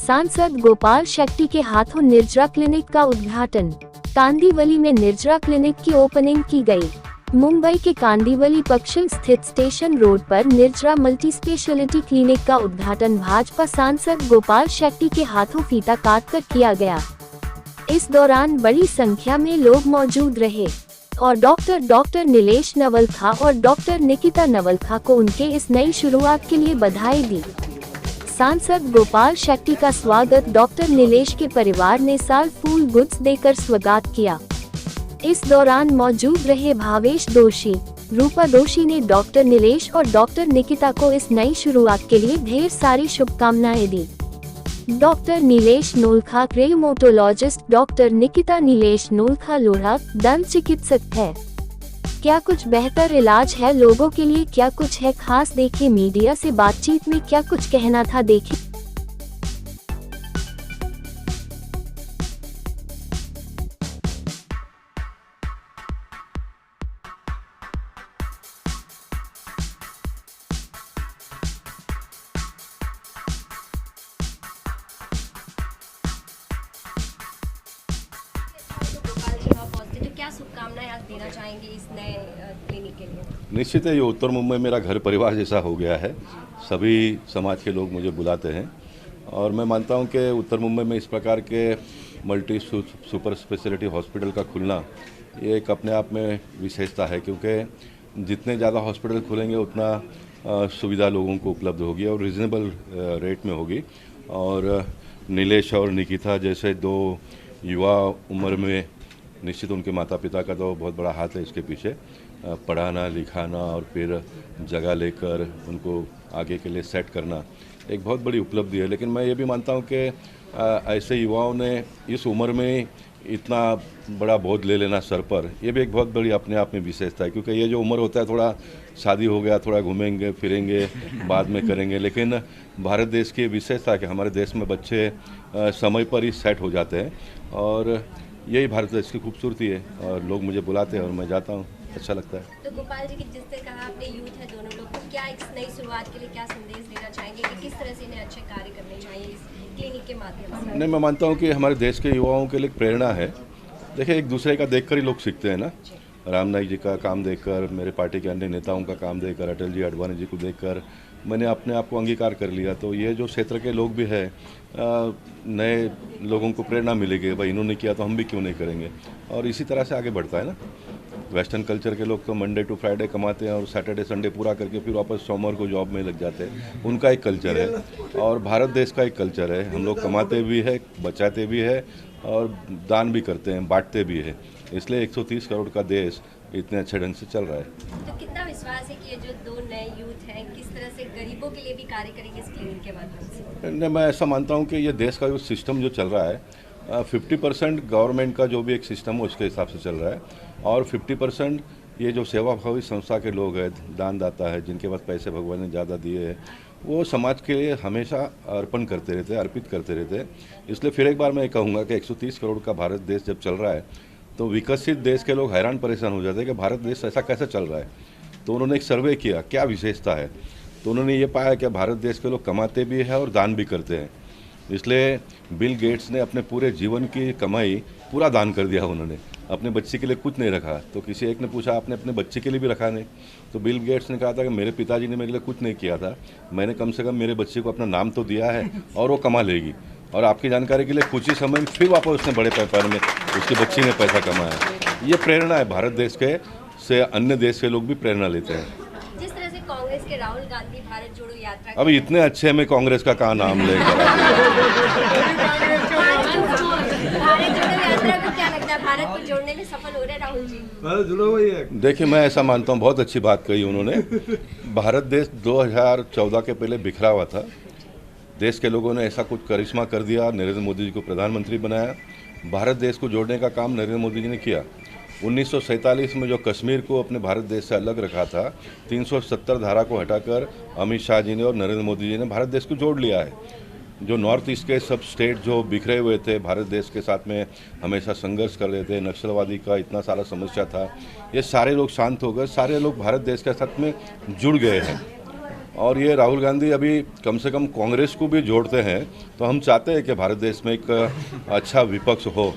सांसद गोपाल शेट्टी के हाथों निर्जरा क्लिनिक का उद्घाटन। कांदिवली में निर्जरा क्लिनिक की ओपनिंग की गई। मुंबई के कांदिवली पश्चिम स्थित स्टेशन रोड पर निर्जरा मल्टी स्पेशलिटी क्लिनिक का उद्घाटन भाजपा सांसद गोपाल शेट्टी के हाथों फीता काटकर किया गया। इस दौरान बड़ी संख्या में लोग मौजूद रहे और डॉक्टर नीलेश नवलखा और डॉक्टर निकिता नवलखा को उनके इस नई शुरुआत के लिए बधाई दी। सांसद गोपाल शेट्टी का स्वागत डॉक्टर नीलेश के परिवार ने साल फूल गुड्स देकर स्वागत किया। इस दौरान मौजूद रहे भावेश दोषी, रूपा दोषी ने डॉक्टर नीलेश और डॉक्टर निकिता को इस नई शुरुआत के लिए ढेर सारी शुभकामनाएं दी। डॉक्टर नीलेश नोलखा रेमोटोलॉजिस्ट, डॉक्टर निकिता नीलेश नोलखा लोढ़ा दंत चिकित्सक है। क्या कुछ बेहतर इलाज है लोगों के लिए, क्या कुछ है खास, देखें मीडिया से बातचीत में क्या कुछ कहना था, देखें। क्या शुभकामनाएं आज देना चाहेंगे इस नए क्लिनिक के लिए? निश्चित है, ये उत्तर मुंबई मेरा घर परिवार जैसा हो गया है। सभी समाज के लोग मुझे बुलाते हैं और मैं मानता हूं कि उत्तर मुंबई में इस प्रकार के मल्टी सुपर स्पेशलिटी हॉस्पिटल का खुलना ये एक अपने आप में विशेषता है, क्योंकि जितने ज़्यादा हॉस्पिटल खुलेंगे उतना सुविधा लोगों को उपलब्ध होगी और रिजनेबल रेट में होगी। और नीलेश और निकिता जैसे दो युवा उम्र में निश्चित उनके माता पिता का तो बहुत बड़ा हाथ है इसके पीछे, पढ़ाना लिखाना और फिर जगह लेकर उनको आगे के लिए सेट करना एक बहुत बड़ी उपलब्धि है। लेकिन मैं ये भी मानता हूँ कि ऐसे युवाओं ने इस उम्र में इतना बड़ा बोझ ले लेना सर पर, ये भी एक बहुत बड़ी अपने आप में विशेषता है, क्योंकि ये जो उम्र होता है थोड़ा शादी हो गया, थोड़ा घूमेंगे फिरेंगे बाद में करेंगे, लेकिन भारत देश की विशेषता है कि हमारे देश में बच्चे समय पर ही सेट हो जाते हैं और यही भारत देश की खूबसूरती है। और लोग मुझे बुलाते हैं और मैं जाता हूँ, अच्छा लगता है। तो गोपाल जी की जिसने कहा आपने यूथ है दोनों लोग, तो क्या एक नई शुरुआत के लिए क्या संदेश देना चाहेंगे कि किस तरह से इन्हें अच्छे कार्य करने चाहिए इस क्लिनिक के माध्यम से? नहीं, मैं मानता हूँ कि हमारे देश के युवाओं के लिए प्रेरणा है। देखिए, एक दूसरे का देखकर ही लोग सीखते हैं ना। राम नाईक जी का काम देखकर, मेरे पार्टी के अन्य नेताओं का काम देखकर, अटल जी अडवाणी जी को देखकर मैंने अपने आप को अंगीकार कर लिया। तो ये जो क्षेत्र के लोग भी हैं, नए लोगों को प्रेरणा मिलेगी, भाई इन्होंने किया तो हम भी क्यों नहीं करेंगे, और इसी तरह से आगे बढ़ता है ना। वेस्टर्न कल्चर के लोग तो मंडे टू फ्राइडे कमाते हैं और सैटरडे संडे पूरा करके फिर वापस सोमवार को जॉब में लग जाते हैं। उनका एक कल्चर है और भारत देश का एक कल्चर है। हम लोग कमाते भी है, बचाते भी है और दान भी करते हैं, बांटते भी है। इसलिए 130 करोड़ का देश इतने अच्छे ढंग से चल रहा है। तो कितना विश्वास है कि ये जो दो नए यूथ हैं किस तरह से गरीबों के लिए भी कार्य करेंगे इस क्लिनिक के माध्यम से? नहीं, मैं ऐसा मानता हूँ कि ये देश का जो सिस्टम जो चल रहा है, 50% गवर्नमेंट का जो भी एक सिस्टम है उसके हिसाब से चल रहा है और 50% ये जो सेवाभावी संस्था के लोग हैं, दानदाता है, जिनके पास पैसे भगवान ने ज़्यादा दिए हैं, वो समाज के लिए हमेशा अर्पण करते रहते हैं, अर्पित करते रहते हैं। इसलिए फिर एक बार मैं कहूँगा कि 130 करोड़ का भारत देश जब चल रहा है तो विकसित देश के लोग हैरान परेशान हो जाते हैं कि भारत देश ऐसा कैसे चल रहा है। तो उन्होंने एक सर्वे किया, क्या विशेषता है, तो उन्होंने ये पाया कि भारत देश के लोग कमाते भी हैं और दान भी करते हैं। इसलिए बिल गेट्स ने अपने पूरे जीवन की कमाई पूरा दान कर दिया। उन्होंने अपने बच्चे के लिए कुछ नहीं रखा। तो किसी एक ने पूछा, आपने अपने बच्चे के लिए भी रखा नहीं? तो बिल गेट्स ने कहा था कि मेरे पिताजी ने मेरे लिए कुछ नहीं किया था, मैंने कम से कम मेरे बच्चे को अपना नाम तो दिया है और वो कमा लेगी। और आपकी जानकारी के लिए कुछ ही समय में फिर वापस उसने बड़े पैमाने में उसके बच्चे ने पैसा कमाया। ये प्रेरणा है भारत देश के से, अन्य देश के लोग भी प्रेरणा लेते हैं। जिस तरह से कांग्रेस के राहुल गांधी भारत जोड़ो यात्रा, अभी इतने अच्छे में कांग्रेस का कहाँ नाम लेकर भारत जोड़ो यात्रा को क्या लगता है, भारत को जोड़ने में सफल हो रहे राहुल जी? देखिए, मैं ऐसा मानता हूँ, बहुत अच्छी बात कही उन्होंने। भारत देश 2014 के पहले बिखरा हुआ था। देश के लोगों ने ऐसा कुछ करिश्मा कर दिया, नरेंद्र मोदी जी को प्रधानमंत्री बनाया। भारत देश को जोड़ने का काम नरेंद्र मोदी जी ने किया। 1947 में जो कश्मीर को अपने भारत देश से अलग रखा था, 370 धारा को हटाकर अमित शाह जी ने और नरेंद्र मोदी जी ने भारत देश को जोड़ लिया है। जो नॉर्थ ईस्ट के सब स्टेट जो बिखरे हुए थे, भारत देश के साथ में हमेशा संघर्ष कर रहे थे, नक्सलवादी का इतना सारा समस्या था, ये सारे लोग शांत हो गए, सारे लोग भारत देश के साथ में जुड़ गए हैं। और ये राहुल गांधी अभी कम से कम कांग्रेस को भी जोड़ते हैं, तो हम चाहते हैं कि भारत देश में एक अच्छा विपक्ष हो,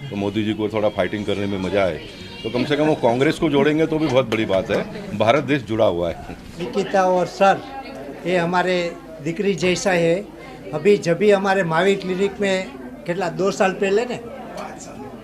तो मोदी जी को थोड़ा फाइटिंग करने में मज़ा आए। तो कम से कम वो कांग्रेस को जोड़ेंगे तो भी बहुत बड़ी बात है। भारत देश जुड़ा हुआ है। निकिता और सर ये हमारे दिकरी जैसा है। अभी जब भी हमारे महावीर क्लिनिक में कितना 2 साल पहले ने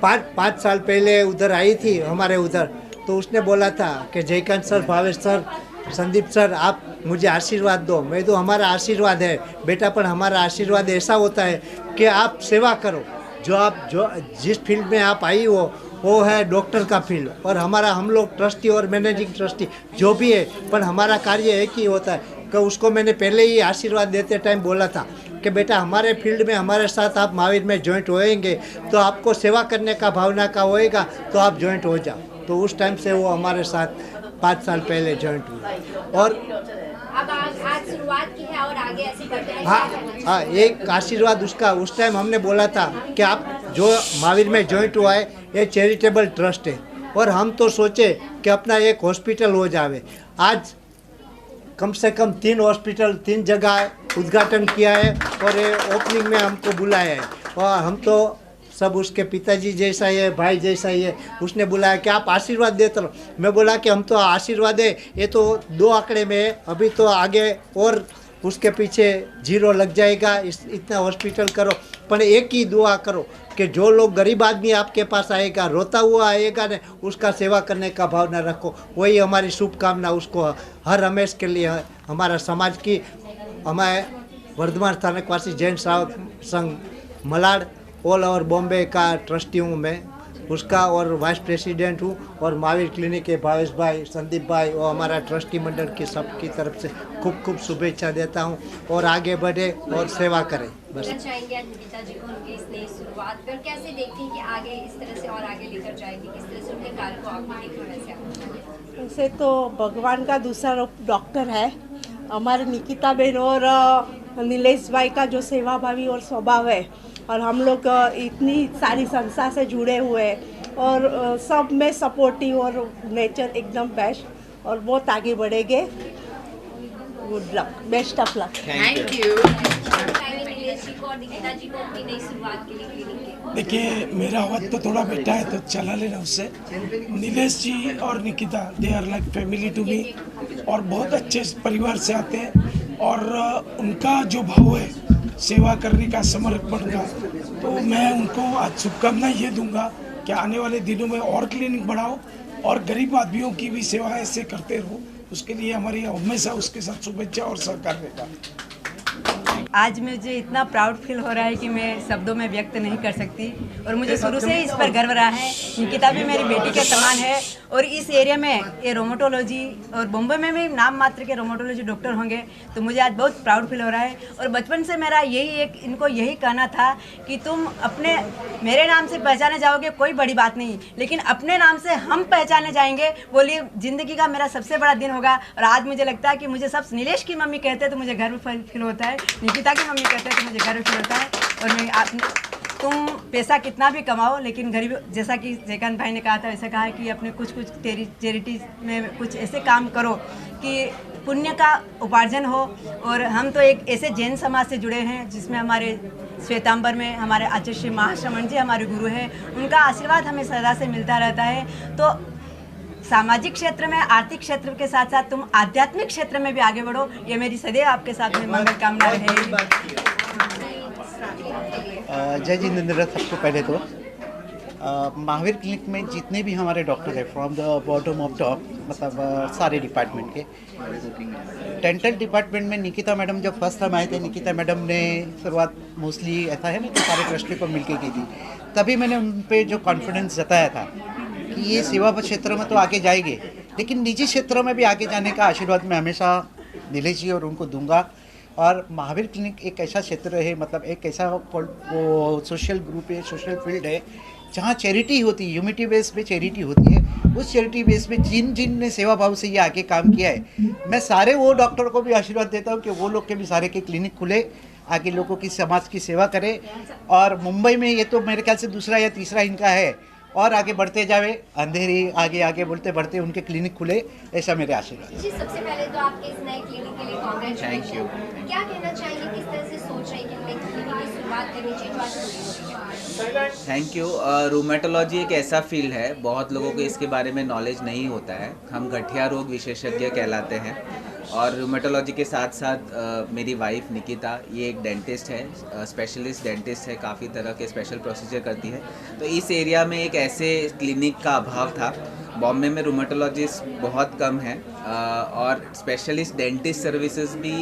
5 साल पहले उधर आई थी हमारे उधर, तो उसने बोला था कि Jaikant sir, Bhavesh sir, Sandeep sir, आप मुझे आशीर्वाद दो। मैं तो हमारा आशीर्वाद है बेटा, पर हमारा आशीर्वाद ऐसा होता है कि आप सेवा करो। जो जिस फील्ड में आप आई हो वो है डॉक्टर का फील्ड, और हम लोग ट्रस्टी और मैनेजिंग ट्रस्टी जो भी है, पर हमारा कार्य एक ही होता है कि उसको मैंने पहले ही आशीर्वाद देते टाइम बोला था कि बेटा हमारे फील्ड में हमारे साथ आप महावीर में ज्वाइंट होएंगे तो आपको सेवा करने का भावना का होएगा, तो आप ज्वाइंट हो जाओ। तो उस टाइम से वो हमारे साथ 5 साल पहले ज्वाइंट हुए। और अब आज शुरुआत की है और आगे ऐसे बढ़ते हैं। हाँ, एक आशीर्वाद उसका उस टाइम हमने बोला था कि आप जो महावीर में ज्वाइंट हुआ है ये चैरिटेबल ट्रस्ट है, और हम तो सोचे कि अपना एक हॉस्पिटल हो जावे। आज कम से कम 3 हॉस्पिटल 3 जगह उद्घाटन किया है, और ये ओपनिंग में हमको बुलाया है। और हम तो सब उसके पिताजी जैसा ही है, भाई जैसा ही है। उसने बुलाया कि आप आशीर्वाद देते रहो। मैं बोला कि हम तो आशीर्वाद है, ये तो 2 आंकड़े में है, अभी तो आगे और उसके पीछे 0 लग जाएगा। इतना हॉस्पिटल करो, पर एक ही दुआ करो कि जो लोग गरीब आदमी आपके पास आएगा, रोता हुआ आएगा ने, उसका सेवा करने का भावना रखो। वही हमारी शुभकामना उसको हर हमेश के लिए हमारा समाज की, हमारे वर्धमान स्थानकवासी जैन श्रावक संघ मलाड ऑल ओवर बॉम्बे का ट्रस्टी हूँ मैं उसका, और वाइस प्रेसिडेंट हूँ। और महावीर क्लिनिक के भावेश भाई, संदीप भाई और हमारा ट्रस्टी मंडल की सबकी तरफ से खूब खूब शुभेच्छा देता हूँ, और आगे बढ़े और सेवा करें। बस चाहेंगे आज निकिता जी को उनकी इस नई शुरुआत पर कैसे देखती हैं कि आगे इस तरह से और आगे लेकर जाएंगे, किस तरह से उनके कार्य को आपने देखा वैसे? वैसे तो भगवान का दूसरा रूप डॉक्टर है। हमारे निकिता बहन और नीलेश भाई का जो सेवाभावी और स्वभाव है, और हम लोग इतनी सारी संस्था से जुड़े हुए हैं, और सब में सपोर्टिव और नेचर एकदम बेस्ट, और बहुत आगे बढ़ेंगे। Good luck, best of luck. Thank you. Nilesh ji को और निकिता जी को उनकी नई शुरुआत के लिए क्लिनिक के देखिए, मेरा आवाज़ तो थोड़ा बेटा है तो चला लेना उससे। नीलेश जी और Nikita they are like family to me, और बहुत अच्छे परिवार से आते हैं, और उनका जो भाव है सेवा करने का, समर्पण का, तो मैं उनको आज शुभकामनाएं ये दूंगा कि आने वाले दिनों में और क्लिनिक बढ़ाओ और गरीब आदमियों की भी सेवा ऐसे करते रहो। उसके लिए हमारी हमेशा उसके साथ शुभेच्छा और सहकार रहेगा। आज मुझे इतना प्राउड फील हो रहा है कि मैं शब्दों में व्यक्त नहीं कर सकती, और मुझे शुरू से ही इस पर गर्व रहा है। निकिता भी मेरी बेटी के समान है, और इस एरिया में ये रोमेटोलॉजी, और बॉम्बे में भी नाम मात्र के रोमेटोलॉजी डॉक्टर होंगे, तो मुझे आज बहुत प्राउड फील हो रहा है। और बचपन से मेरा इनको यही कहना था कि तुम अपने मेरे नाम से पहचाने जाओगे कोई बड़ी बात नहीं, लेकिन अपने नाम से हम पहचाने जाएंगे, बोलिए ज़िंदगी का मेरा सबसे बड़ा दिन होगा। और आज मुझे लगता है कि मुझे सब नीलेश की मम्मी कहते हैं तो मुझे गर्व फील होता है, निकिता की मम्मी कहते हैं तो मुझे गर्व फील होता है। और मैं तुम पैसा कितना भी कमाओ, लेकिन गरीब, जैसा कि जयकांत भाई ने कहा था, वैसे कहा है कि अपने कुछ चैरिटीज़ में कुछ ऐसे काम करो कि पुण्य का उपार्जन हो। और हम तो एक ऐसे जैन समाज से जुड़े हैं जिसमें हमारे श्वेतांबर में हमारे आचार्य श्री महाश्रमण जी हमारे गुरु हैं, उनका आशीर्वाद हमें सदा से मिलता रहता है। तो सामाजिक क्षेत्र में, आर्थिक क्षेत्र के साथ साथ तुम आध्यात्मिक क्षेत्र में भी आगे बढ़ो, ये मेरी सदैव आपके साथ में मंगल कामना रहेगी। जय जितेंद्र। सबको पहले तो महावीर क्लिनिक में जितने भी हमारे डॉक्टर हैं, from the bottom of top, मतलब सारे डिपार्टमेंट के, डेंटल डिपार्टमेंट में निकिता मैडम जब फर्स्ट टाइम आए थे, निकिता मैडम ने शुरुआत मोस्टली ऐसा है ना कि सारे ट्रस्टी को मिलकर की थी। तभी मैंने उन पर जो कॉन्फिडेंस जताया था कि ये सेवा क्षेत्र में तो आगे जाएंगे, लेकिन निजी क्षेत्रों में भी आगे जाने का आशीर्वाद मैं हमेशा नीलेश जी और उनको दूंगा। और महावीर क्लिनिक एक ऐसा क्षेत्र है, मतलब एक ऐसा वो सोशल ग्रुप है, सोशल फील्ड है, जहाँ चैरिटी होती है, ह्यूमिटी बेस पे चैरिटी होती है। उस चैरिटी बेस पे जिन ने सेवा भाव से ये आगे काम किया है, मैं सारे वो डॉक्टर को भी आशीर्वाद देता हूँ कि वो लोग के भी सारे के क्लिनिक खुले, आगे लोगों की समाज की सेवा करें। और मुंबई में ये तो मेरे ख्याल से दूसरा या तीसरा इनका है, और आगे बढ़ते जावे, अंधेरी आगे आगे बढ़ते बढ़ते उनके क्लिनिक खुले, ऐसा मेरे आशीर्वाद। जी, सबसे पहले तो आपके इस नए क्लिनिक के लिए कांग्रेचुलेशन। Thank you. क्या कहना चाहेंगे, किस तरह से सोच रहे हैं कि नई क्लिनिक की शुरुआत करनी चाहिए जो आज शुरू हो? Thank you. रूमेटोलॉजी एक ऐसा फील्ड है, बहुत लोगों को इसके बारे में नॉलेज नहीं होता है। हम गठिया रोग विशेषज्ञ कहलाते हैं और रूमेटोलॉजी के साथ साथ मेरी वाइफ निकिता, ये एक डेंटिस्ट है, स्पेशलिस्ट डेंटिस्ट है, काफ़ी तरह के स्पेशल प्रोसीजर करती है। तो इस एरिया में एक ऐसे क्लिनिक का अभाव था। बॉम्बे में रूमेटोलॉजिस्ट बहुत कम हैं और स्पेशलिस्ट डेंटिस्ट सर्विसेज भी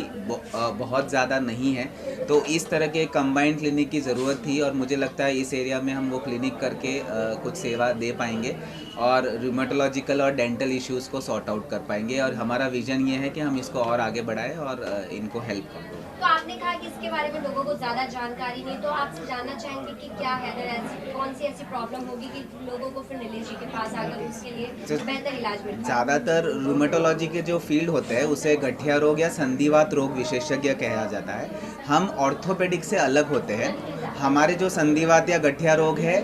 बहुत ज़्यादा नहीं है। तो इस तरह के कंबाइंड क्लिनिक की ज़रूरत थी और मुझे लगता है इस एरिया में हम वो क्लिनिक करके कुछ सेवा दे पाएंगे और रूमेटोलॉजिकल और डेंटल इश्यूज़ को सॉर्ट आउट कर पाएंगे। और हमारा विज़न ये है कि हम इसको और आगे बढ़ाएं और इनको हेल्प करें। तो आपने कहा कि इसके बारे में लोगों को ज़्यादा जानकारी नहीं, तो आपसे जानना चाहेंगे कि क्या है, अगर ऐसी कौन सी ऐसी प्रॉब्लम होगी कि लोगों को फिर नीलेश जी के पास आकर उसके लिए बेहतर इलाज मिल पाए? ज़्यादातर रूमेटोलॉजी के जो फील्ड होते हैं उसे गठिया रोग या संधिवात रोग विशेषज्ञ कहा जाता है। हम ऑर्थोपेडिक से अलग होते हैं। हमारे जो संधिवात या गठिया रोग है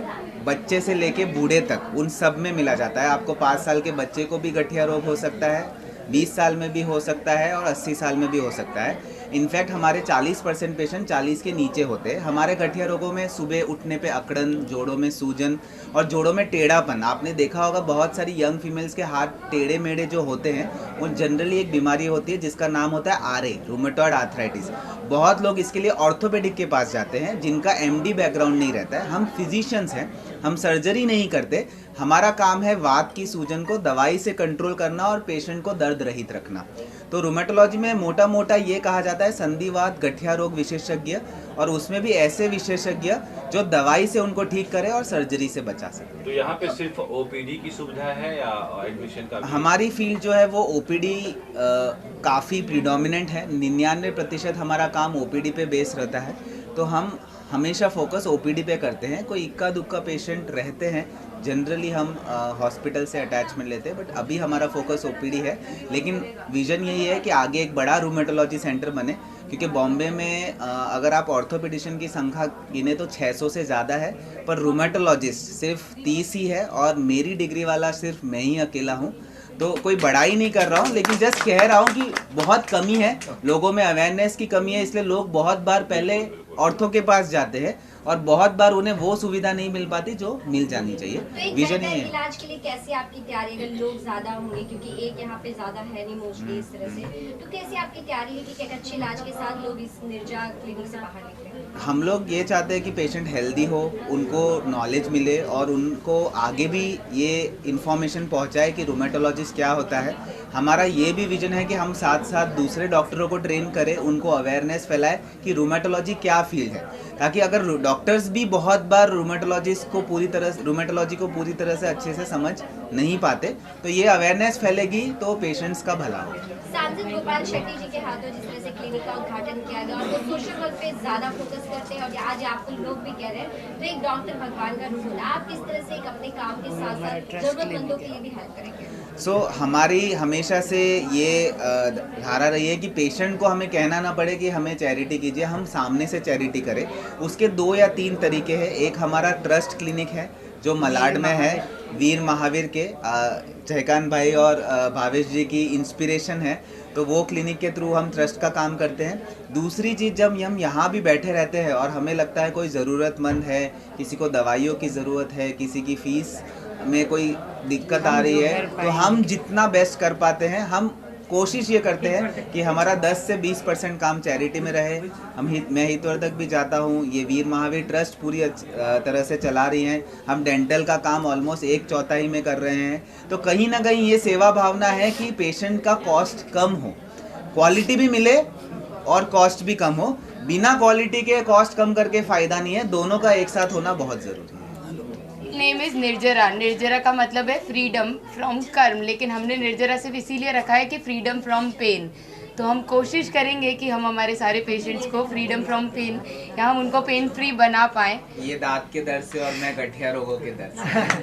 बच्चे से लेके बूढ़े तक उन सब में मिला जाता है। आपको 5 साल के बच्चे को भी गठिया रोग हो सकता है, 20 साल में भी हो सकता है और 80 साल में भी हो सकता है। इनफैक्ट हमारे 40% पेशेंट 40 के नीचे होते हैं। हमारे गठिया रोगों में सुबह उठने पे अकड़न, जोड़ों में सूजन और जोड़ों में टेढ़ापन। आपने देखा होगा बहुत सारी यंग फीमेल्स के हाथ टेढ़े मेढ़े जो होते हैं, वो जनरली एक बीमारी होती है जिसका नाम होता है RA, रूमेटॉइड आर्थराइटिस। बहुत लोग इसके लिए ऑर्थोपेडिक के पास जाते हैं जिनका MD बैकग्राउंड नहीं रहता है। हम फिजिशियंस हैं, हम सर्जरी नहीं करते। हमारा काम है वात की सूजन को दवाई से कंट्रोल करना और पेशेंट को दर्द रहित रखना। तो रूमेटोलॉजी में मोटा मोटा ये कहा जाता है संधिवात गठिया रोग विशेषज्ञ, और उसमें भी ऐसे विशेषज्ञ जो दवाई से उनको ठीक करे और सर्जरी से बचा सके। तो यहाँ पे सिर्फ OPD की सुविधा है या एडमिशन का? हमारी फील्ड जो है वो OPD काफ़ी प्रीडोमिनेंट है। 99% हमारा काम OPD पे बेस रहता है। तो हम हमेशा फोकस OPD पे करते हैं। कोई इक्का दुक्का पेशेंट रहते हैं, जनरली हम हॉस्पिटल से अटैचमेंट लेते हैं, बट अभी हमारा फोकस OPD है। लेकिन विज़न यही है कि आगे एक बड़ा रूमेटोलॉजी सेंटर बने, क्योंकि बॉम्बे में अगर आप ऑर्थोपेडिशियन की संख्या गिने तो 600 से ज़्यादा है, पर रूमेटोलॉजिस्ट सिर्फ 30 ही है और मेरी डिग्री वाला सिर्फ मैं ही अकेला हूँ। तो कोई बड़ाई नहीं कर रहा हूँ, लेकिन जस्ट कह रहा हूँ कि बहुत कमी है, लोगों में अवेयरनेस की कमी है। इसलिए लोग बहुत बार पहले ऑर्थो के पास जाते हैं और बहुत बार उन्हें वो सुविधा नहीं मिल पाती जो मिल जानी चाहिए। तो विजन ही है। इलाज के लिए कैसी आपकी तैयारी, अगर लोग ज्यादा होंगे, क्योंकि एक यहाँ पे ज्यादा है नहीं मोस्टली इस तरह से, तो कैसी आपकी तैयारी है कि एक अच्छे इलाज के साथ लोग इस निर्जा क्लिनिक से बाहर निकले? हम लोग ये चाहते हैं कि पेशेंट हेल्दी हो, उनको नॉलेज मिले और उनको आगे भी ये इन्फॉर्मेशन पहुंचाए कि रूमेटोलॉजिस्ट क्या होता है। हमारा ये भी विजन है कि हम साथ साथ दूसरे डॉक्टरों को ट्रेन करें, उनको अवेयरनेस फैलाए कि रूमेटोलॉजी क्या फील्ड है, ताकि अगर डॉक्टर्स भी बहुत बार रूमेटोलॉजी को पूरी तरह से अच्छे से समझ नहीं पाते, तो ये अवेयरनेस फैलेगी तो पेशेंट्स का भला होगा। सांसद गोपाल शेट्टी जी के हाथों जिस तरह से क्लिनिक का उद्घाटन किया गया और वो सोशल वर्क पे ज्यादा फोकस करते हैं और आज आपको लोग भी कह रहे हैं, तो एक डॉक्टर भगवान का रूप होता है। आप किस तरह से अपने काम के साथ साथ जरूरतमंदों के लिए भी हेल्प करेंगे? हमारी हमेशा से ये धारा रही है कि पेशेंट को हमें कहना ना पड़े कि हमें चैरिटी कीजिए, हम सामने से चैरिटी करें। उसके 2 या 3 तरीके हैं। एक हमारा ट्रस्ट क्लिनिक है जो मलाड में है, वीर महावीर के जयकांत भाई और भावेश जी की इंस्पिरेशन है, तो वो क्लिनिक के थ्रू हम ट्रस्ट का काम करते हैं। दूसरी चीज़, जब हम यहाँ भी बैठे रहते हैं और हमें लगता है कोई ज़रूरतमंद है, किसी को दवाइयों की ज़रूरत है, किसी की फ़ीस में कोई दिक्कत आ रही है, तो हम जितना बेस्ट कर पाते हैं, हम कोशिश ये करते हैं कि हमारा 10 से 20% काम चैरिटी में रहे। मैं हितवर्धक भी जाता हूँ, ये वीर महावीर ट्रस्ट पूरी तरह से चला रही हैं। हम डेंटल का काम ऑलमोस्ट 1/4 में कर रहे हैं। तो कहीं ना कहीं ये सेवा भावना है कि पेशेंट का कॉस्ट कम हो, क्वालिटी भी मिले और कॉस्ट भी कम हो। बिना क्वालिटी के कॉस्ट कम करके फ़ायदा नहीं है, दोनों का एक साथ होना बहुत ज़रूरी है। नेम इज़ निर्जरा। निर्जरा का मतलब है फ्रीडम फ्रॉम कर्म, लेकिन हमने निर्जरा सिर्फ इसीलिए रखा है कि फ्रीडम फ्रॉम पेन। तो हम कोशिश करेंगे कि हम हमारे सारे पेशेंट्स को फ्रीडम फ्रॉम पेन या हम उनको पेन फ्री बना पाएँ। ये दांत के दर्द से और मैं गठिया रोगों के दर्द से।